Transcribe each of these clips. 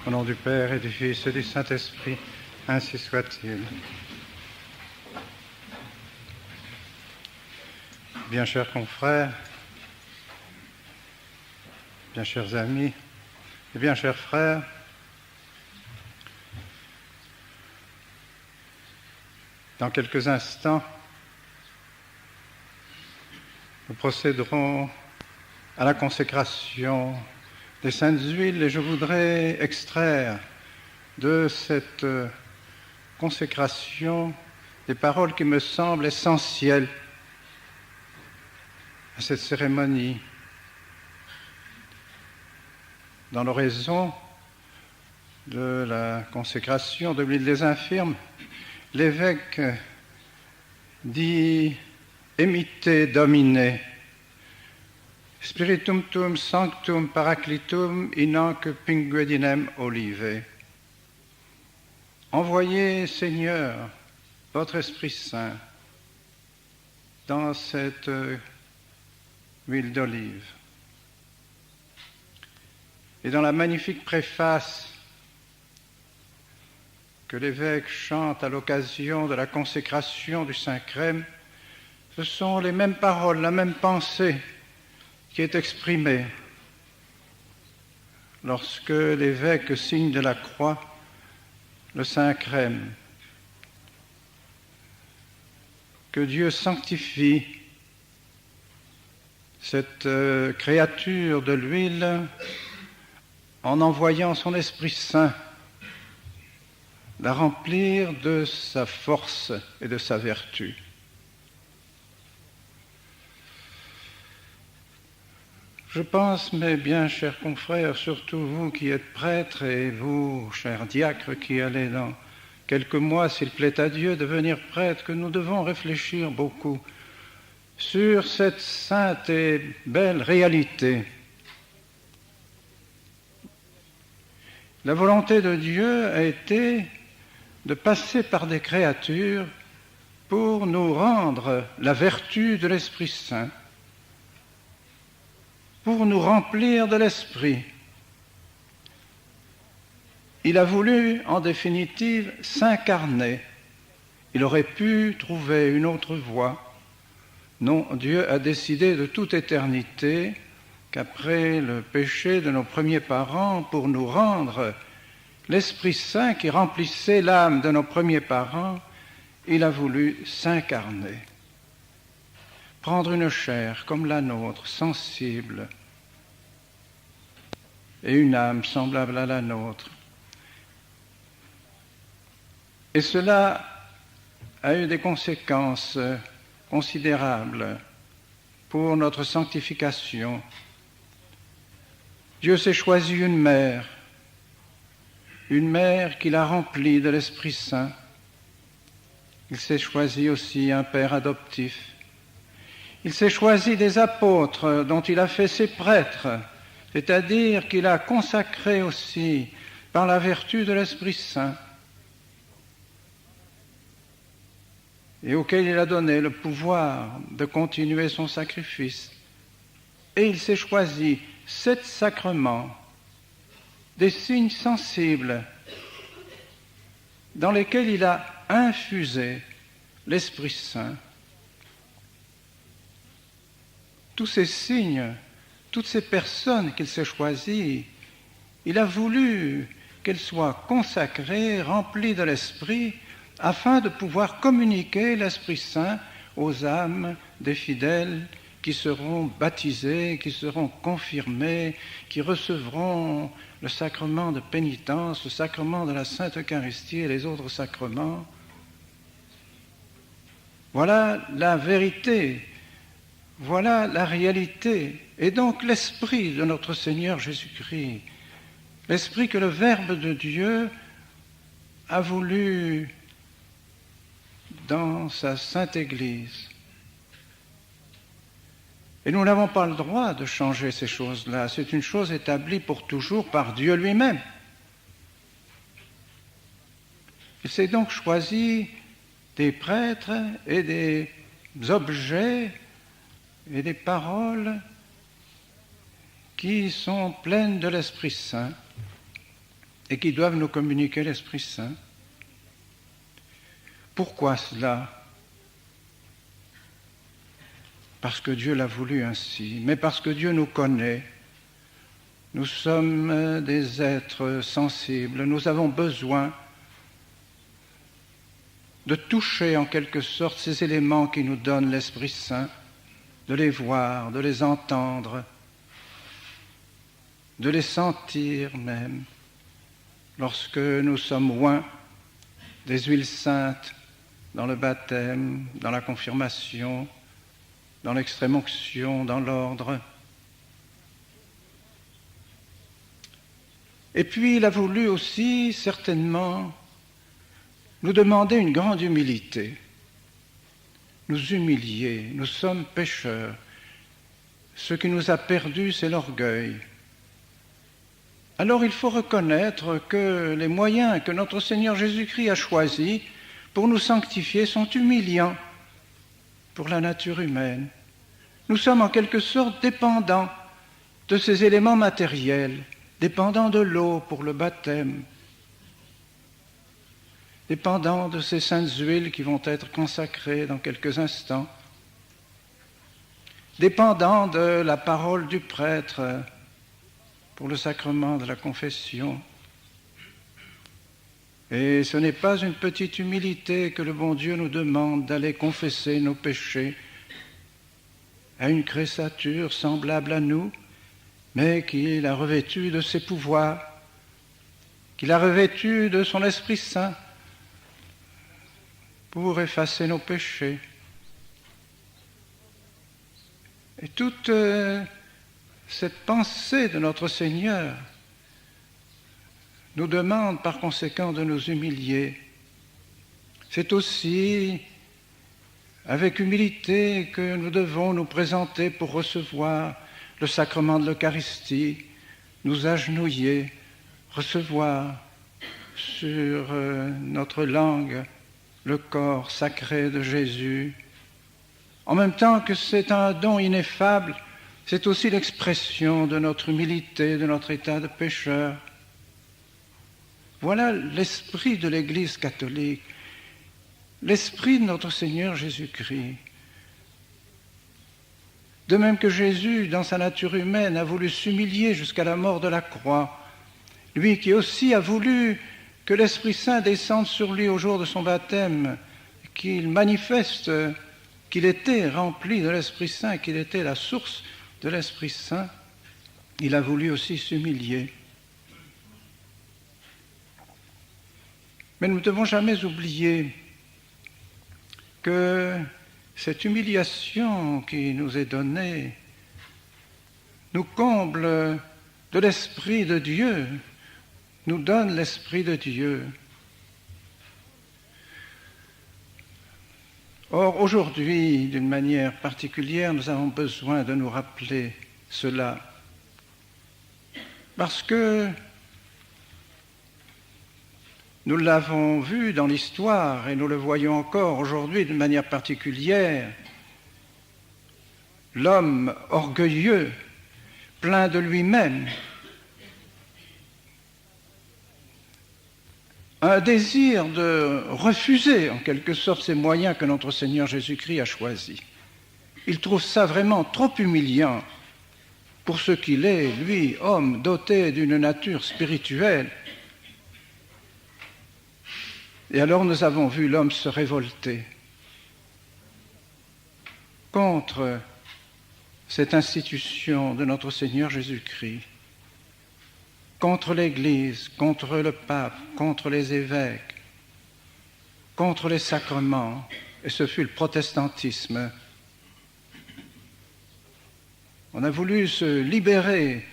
Au nom du Père et du Fils et du Saint-Esprit, ainsi soit-il. Bien chers confrères, bien chers amis et bien chers frères, dans quelques instants, nous procéderons à la consécration des saintes huiles et je voudrais extraire de cette consécration des paroles qui me semblent essentielles à cette cérémonie. Dans l'oraison de la consécration de l'huile des infirmes, l'évêque dit « Emite Domine, Spiritum tuum sanctum paraclitum in hanc pinguedinem olive » Envoyez, Seigneur, votre Esprit Saint dans cette huile d'olive. Et dans la magnifique préface que l'évêque chante à l'occasion de la consécration du Saint-Crème, ce sont les mêmes paroles, la même pensée qui est exprimée lorsque l'évêque signe de la croix le Saint-Crème. Que Dieu sanctifie cette créature de l'huile en envoyant son Esprit Saint la remplir de sa force et de sa vertu. Je pense, mes bien chers confrères, surtout vous qui êtes prêtres et vous, chers diacres, qui allez dans quelques mois, s'il plaît à Dieu, devenir prêtres, que nous devons réfléchir beaucoup sur cette sainte et belle réalité. La volonté de Dieu a été de passer par des créatures pour nous rendre la vertu de l'Esprit Saint, pour nous remplir de l'Esprit. Il a voulu, en définitive, s'incarner. Il aurait pu trouver une autre voie. Non, Dieu a décidé de toute éternité qu'après le péché de nos premiers parents, pour nous rendre l'Esprit Saint qui remplissait l'âme de nos premiers parents, il a voulu s'incarner, prendre une chair comme la nôtre, sensible, et une âme semblable à la nôtre. Et cela a eu des conséquences considérables pour notre sanctification. Dieu s'est choisi une mère qu'il a remplie de l'Esprit Saint. Il s'est choisi aussi un père adoptif. Il s'est choisi des apôtres dont il a fait ses prêtres, c'est-à-dire qu'il a consacré aussi par la vertu de l'Esprit Saint et auquel il a donné le pouvoir de continuer son sacrifice. Et il s'est choisi 7 sacrements, des signes sensibles dans lesquels il a infusé l'Esprit Saint. Tous ces signes, toutes ces personnes qu'il s'est choisies, il a voulu qu'elles soient consacrées, remplies de l'Esprit, afin de pouvoir communiquer l'Esprit Saint aux âmes des fidèles qui seront baptisés, qui seront confirmés, qui recevront le sacrement de pénitence, le sacrement de la Sainte Eucharistie et les autres sacrements. Voilà la vérité, voilà la réalité. Et donc l'Esprit de notre Seigneur Jésus-Christ, l'Esprit que le Verbe de Dieu a voulu dans sa Sainte Église. Et nous n'avons pas le droit de changer ces choses-là. C'est une chose établie pour toujours par Dieu lui-même. Il s'est donc choisi des prêtres et des objets et des paroles qui sont pleines de l'Esprit Saint. et qui doivent nous communiquer l'Esprit Saint. Pourquoi cela? Parce que Dieu l'a voulu ainsi, mais parce que Dieu nous connaît. Nous sommes des êtres sensibles, nous avons besoin de toucher en quelque sorte ces éléments qui nous donnent l'Esprit Saint, de les voir, de les entendre, de les sentir même, lorsque nous sommes loin des huiles saintes dans le baptême, dans la confirmation, dans l'extrême-onction, dans l'ordre. Et puis il a voulu aussi, certainement, nous demander une grande humilité, nous humilier. Nous sommes pécheurs. Ce qui nous a perdus, c'est l'orgueil. Alors il faut reconnaître que les moyens que notre Seigneur Jésus-Christ a choisis pour nous sanctifier sont humiliants pour la nature humaine. Nous sommes en quelque sorte dépendants de ces éléments matériels, dépendants de l'eau pour le baptême, dépendants de ces saintes huiles qui vont être consacrées dans quelques instants, dépendants de la parole du prêtre pour le sacrement de la confession. Et ce n'est pas une petite humilité que le bon Dieu nous demande d'aller confesser nos péchés à une créature semblable à nous, mais qu'il a revêtue de ses pouvoirs, qu'il a revêtue de son Esprit Saint pour effacer nos péchés. Et toute cette pensée de notre Seigneur nous demande par conséquent de nous humilier. C'est aussi avec humilité que nous devons nous présenter pour recevoir le sacrement de l'Eucharistie, nous agenouiller, recevoir sur notre langue le corps sacré de Jésus. En même temps que c'est un don ineffable, c'est aussi l'expression de notre humilité, de notre état de pécheur. Voilà l'esprit de l'Église catholique, l'esprit de notre Seigneur Jésus-Christ. De même que Jésus, dans sa nature humaine, a voulu s'humilier jusqu'à la mort de la croix, lui qui aussi a voulu que l'Esprit Saint descende sur lui au jour de son baptême, qu'il manifeste qu'il était rempli de l'Esprit Saint, qu'il était la source de l'Esprit Saint, il a voulu aussi s'humilier. Mais nous ne devons jamais oublier que cette humiliation qui nous est donnée nous comble de l'Esprit de Dieu, nous donne l'Esprit de Dieu. Or, aujourd'hui, d'une manière particulière, nous avons besoin de nous rappeler cela, parce que nous l'avons vu dans l'histoire et nous le voyons encore aujourd'hui d'une manière particulière. L'homme orgueilleux, plein de lui-même, un désir de refuser en quelque sorte ces moyens que notre Seigneur Jésus-Christ a choisis. Il trouve ça vraiment trop humiliant pour ce qu'il est, lui, homme doté d'une nature spirituelle. Et alors nous avons vu l'homme se révolter contre cette institution de notre Seigneur Jésus-Christ, contre l'Église, contre le pape, contre les évêques, contre les sacrements, et ce fut le protestantisme. On a voulu se libérer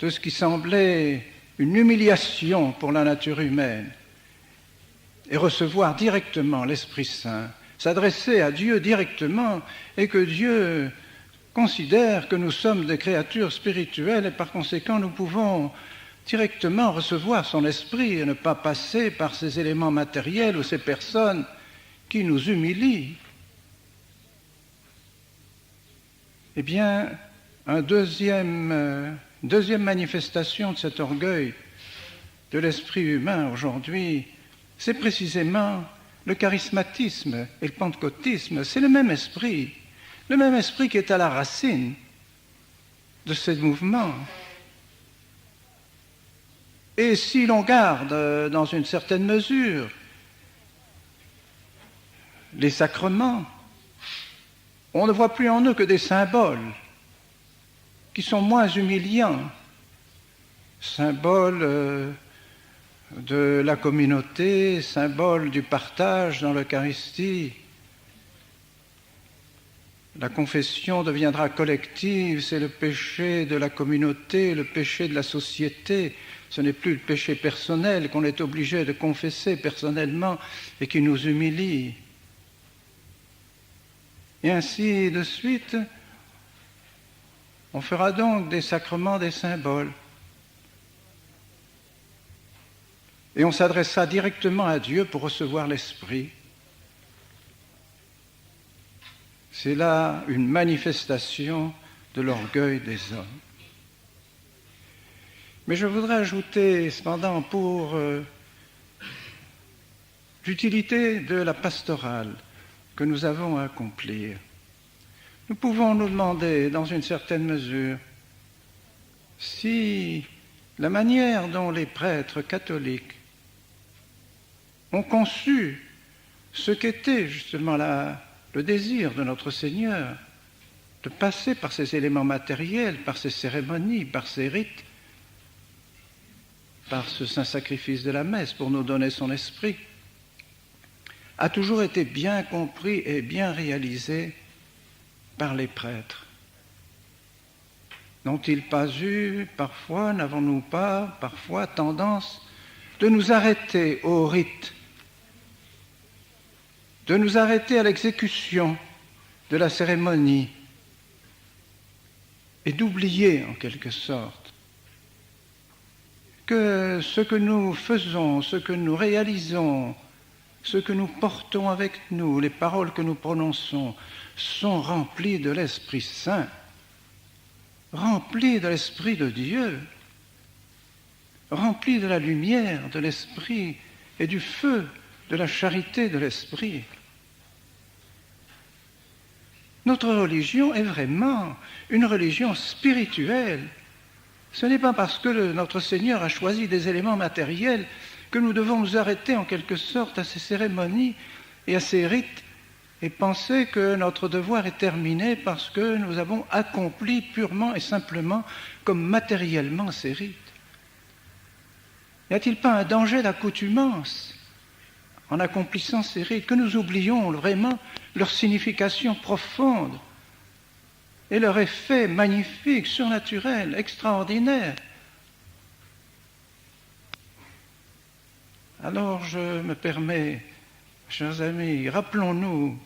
de ce qui semblait une humiliation pour la nature humaine et recevoir directement l'Esprit Saint, s'adresser à Dieu directement et que Dieu considère que nous sommes des créatures spirituelles et par conséquent nous pouvons directement recevoir son esprit et ne pas passer par ces éléments matériels ou ces personnes qui nous humilient. Eh bien, une deuxième manifestation de cet orgueil de l'esprit humain aujourd'hui, c'est précisément le charismatisme et le pentecôtisme. C'est le même esprit qui est à la racine de ces mouvements. Et si l'on garde, dans une certaine mesure, les sacrements, on ne voit plus en eux que des symboles qui sont moins humiliants. Symboles de la communauté, symboles du partage dans l'Eucharistie. La confession deviendra collective, c'est le péché de la communauté, le péché de la société. Ce n'est plus le péché personnel qu'on est obligé de confesser personnellement et qui nous humilie. Et ainsi de suite, on fera donc des sacrements, des symboles. Et on s'adressera directement à Dieu pour recevoir l'Esprit. C'est là une manifestation de l'orgueil des hommes. Mais je voudrais ajouter cependant pour l'utilité de la pastorale que nous avons à accomplir. Nous pouvons nous demander, dans une certaine mesure, si la manière dont les prêtres catholiques ont conçu ce qu'était justement le désir de notre Seigneur, de passer par ces éléments matériels, par ces cérémonies, par ces rites, par ce saint sacrifice de la messe pour nous donner son esprit, a toujours été bien compris et bien réalisé par les prêtres. N'ont-ils pas eu, parfois, n'avons-nous pas, parfois, tendance de nous arrêter au rite, de nous arrêter à l'exécution de la cérémonie et d'oublier, en quelque sorte, que ce que nous faisons, ce que nous réalisons, ce que nous portons avec nous, les paroles que nous prononçons, sont remplies de l'Esprit Saint, remplies de l'Esprit de Dieu, remplies de la lumière de l'Esprit et du feu de la charité de l'Esprit. Notre religion est vraiment une religion spirituelle. Ce n'est pas parce que notre Seigneur a choisi des éléments matériels que nous devons nous arrêter en quelque sorte à ces cérémonies et à ces rites et penser que notre devoir est terminé parce que nous avons accompli purement et simplement comme matériellement ces rites. N'y a-t-il pas un danger d'accoutumance en accomplissant ces rites, que nous oublions vraiment leur signification profonde et leur effet magnifique, surnaturel, extraordinaire? Alors je me permets, chers amis, rappelons-nous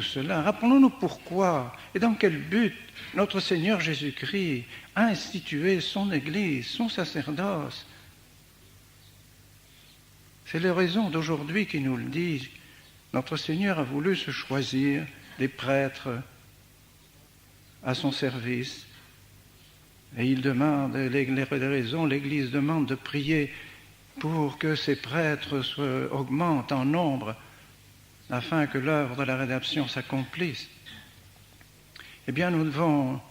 cela, rappelons-nous pourquoi et dans quel but notre Seigneur Jésus-Christ a institué son Église, son sacerdoce. C'est les raisons d'aujourd'hui qui nous le disent. Notre Seigneur a voulu se choisir des prêtres à son service. Et il demande, les raisons, l'Église demande de prier pour que ces prêtres augmentent en nombre afin que l'œuvre de la rédemption s'accomplisse. Eh bien, nous devons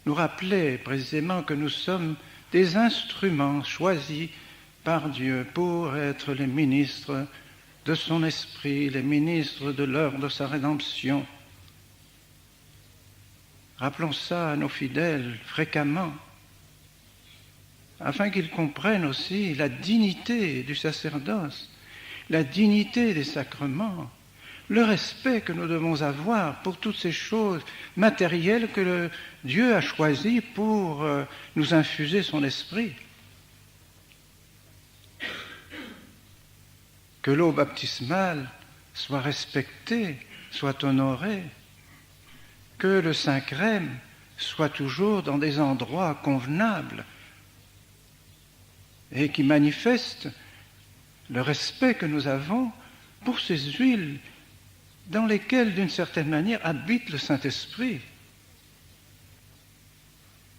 nous rappeler précisément que nous sommes des instruments choisis par Dieu pour être les ministres de son esprit, les ministres de l'œuvre de sa rédemption. Rappelons ça à nos fidèles fréquemment, afin qu'ils comprennent aussi la dignité du sacerdoce, la dignité des sacrements, le respect que nous devons avoir pour toutes ces choses matérielles que Dieu a choisies pour nous infuser son esprit. Que l'eau baptismale soit respectée, soit honorée, que le Saint-Crème soit toujours dans des endroits convenables et qui manifeste le respect que nous avons pour ces huiles dans lesquelles, d'une certaine manière, habite le Saint-Esprit.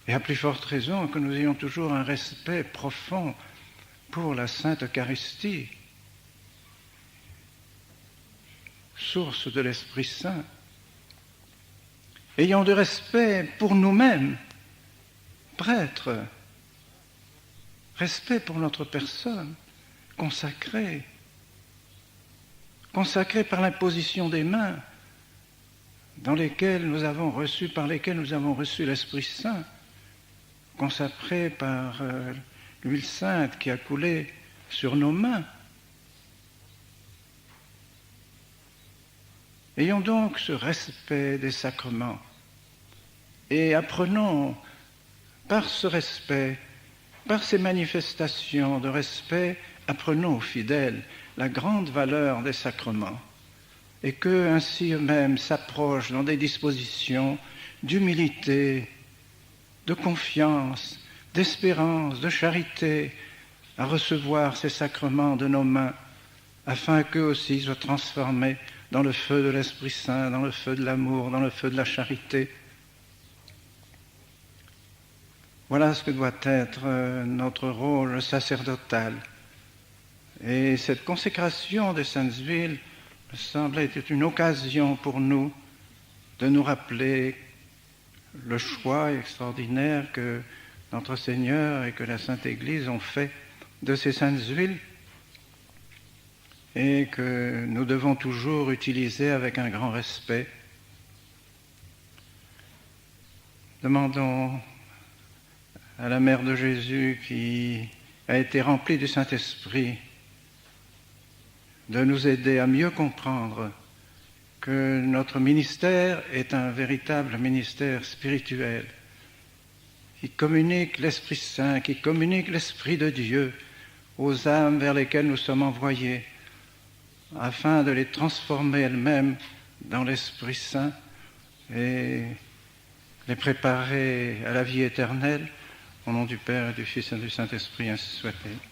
Et à plus forte raison que nous ayons toujours un respect profond pour la Sainte Eucharistie, source de l'Esprit Saint. Ayons du respect pour nous-mêmes, prêtres, respect pour notre personne, consacrée par l'imposition des mains par lesquelles nous avons reçu l'Esprit Saint, consacrée par l'huile sainte qui a coulé sur nos mains. Ayons donc ce respect des sacrements et apprenons par ce respect, par ces manifestations de respect, apprenons aux fidèles la grande valeur des sacrements et qu'eux ainsi eux-mêmes s'approchent dans des dispositions d'humilité, de confiance, d'espérance, de charité à recevoir ces sacrements de nos mains afin qu'eux aussi soient transformés dans le feu de l'Esprit Saint, dans le feu de l'amour, dans le feu de la charité. Voilà ce que doit être notre rôle sacerdotal. Et cette consécration des saintes villes me semble être une occasion pour nous de nous rappeler le choix extraordinaire que notre Seigneur et que la Sainte Église ont fait de ces saintes villes et que nous devons toujours utiliser avec un grand respect. Demandons à la Mère de Jésus qui a été remplie du Saint-Esprit de nous aider à mieux comprendre que notre ministère est un véritable ministère spirituel qui communique l'Esprit Saint, qui communique l'Esprit de Dieu aux âmes vers lesquelles nous sommes envoyés afin de les transformer elles-mêmes dans l'Esprit Saint et les préparer à la vie éternelle. Au nom du Père et du Fils et du Saint-Esprit, ainsi soit-il.